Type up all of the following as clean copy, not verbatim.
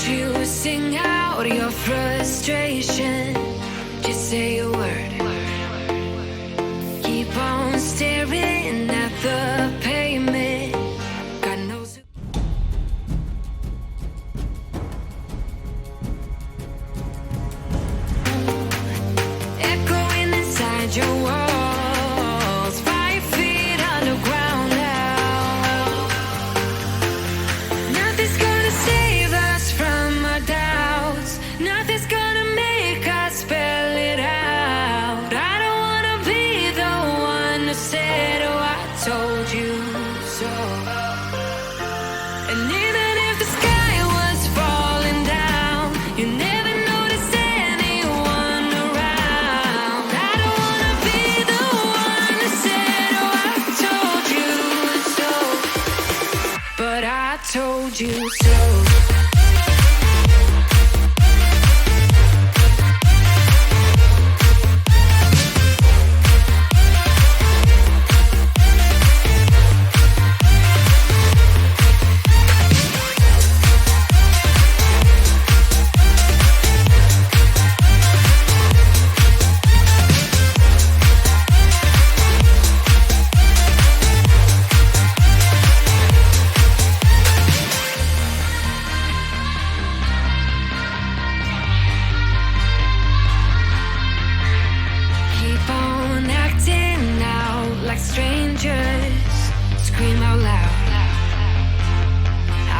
you sing out your frustration. Just say a word. Keep on staring at the pavement. God knows. Echoing inside your walls, 5 feet underground now. Nothing's gonna save us from our doubts. Nothing's gonna make us spell it out. I don't wanna be the one who said, oh, I told you so. And even if the sky was falling down, you never noticed anyone around. I don't wanna be the one who said, oh, I told you so. But I told you so. Keep on acting out like strangers. Scream out loud.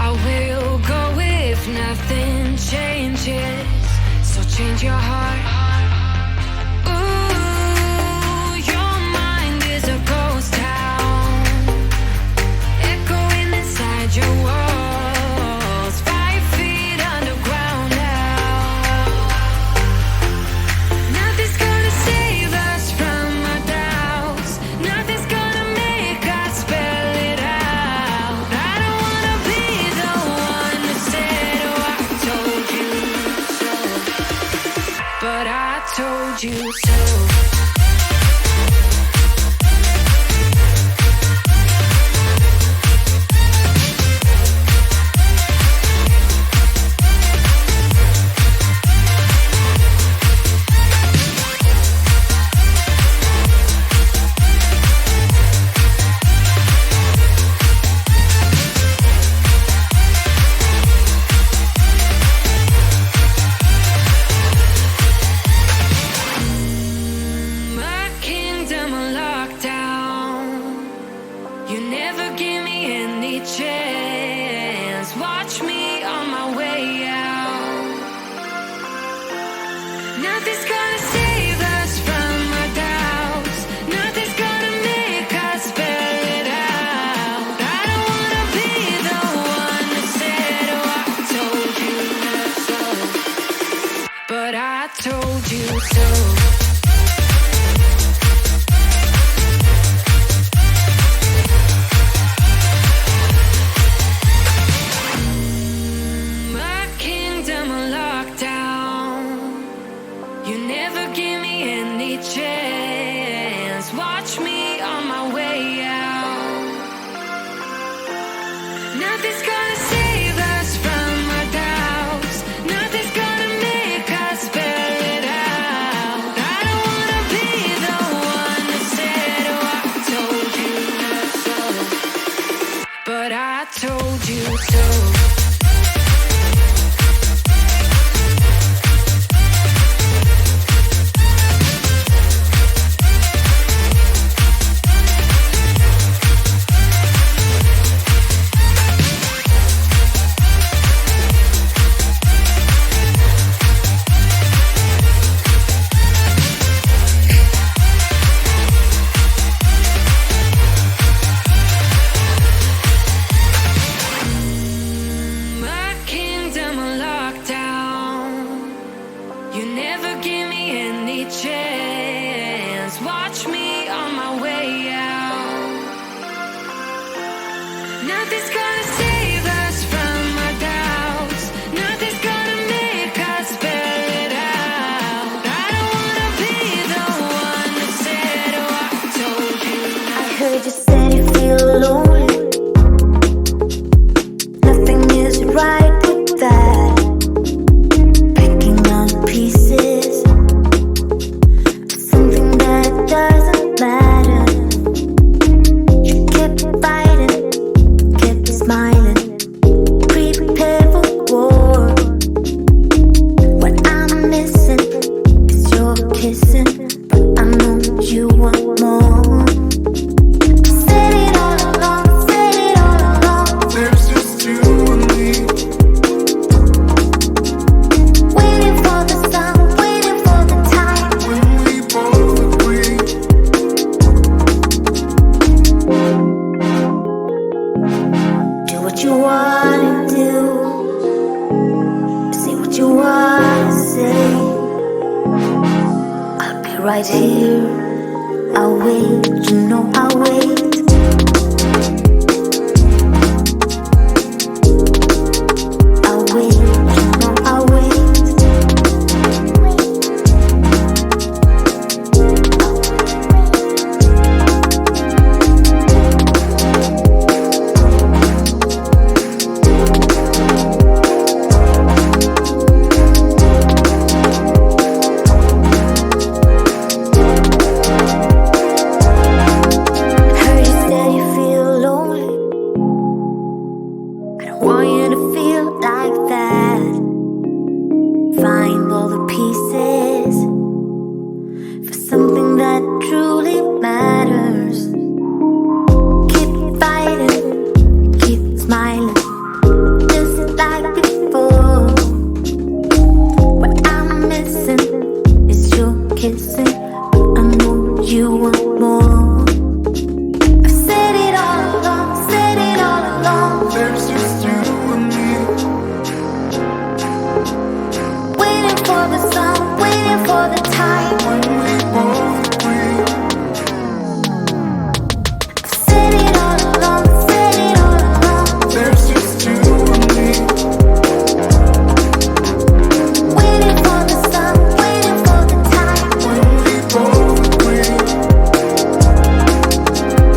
I will go if nothing changes. So change your heart. Ooh, your mind is a ghost town, echoing inside your walls, 5 feet underground now. Nothing's gonna save us from our doubts. Nothing's gonna make us spell it out. I don't wanna be the one who said, oh, I told you so. But I told you so. My kingdom on lockdown. You never give me any chance. Watch me on my way out. Nothing's gonna save us from our doubts. Nothing's gonna make us spell it out. I don't wanna be the one that said, oh, I told you so. But I told you so. My kingdom on lockdown. You never give me any chance. Watch me on my way out. Nothing's gonna save us from our doubts. Nothing's gonna make us spell it out. right here. I'll wait, you know I'll wait. I'll wait, you know I'll wait. Find all the pieces for something that truly matters. Keep fighting, keep smiling, just like before. What I'm missing is your kissing. I know you want more. I've said it all along, said it all along. There's just you and me. For the sun, waiting for the time when we both agree. I've said it all along, said it all along. There's just you and me. Waiting for the sun, waiting for the time when we both agree.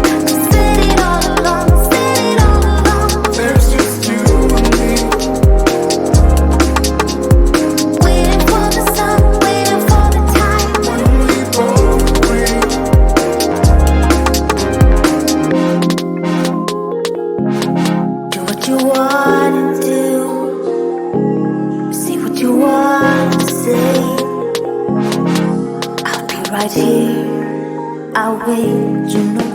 I've said it all along, said it all along. There's just you and me. You wanna do, say what you wanna say. I'll be right here, I'll wait, you know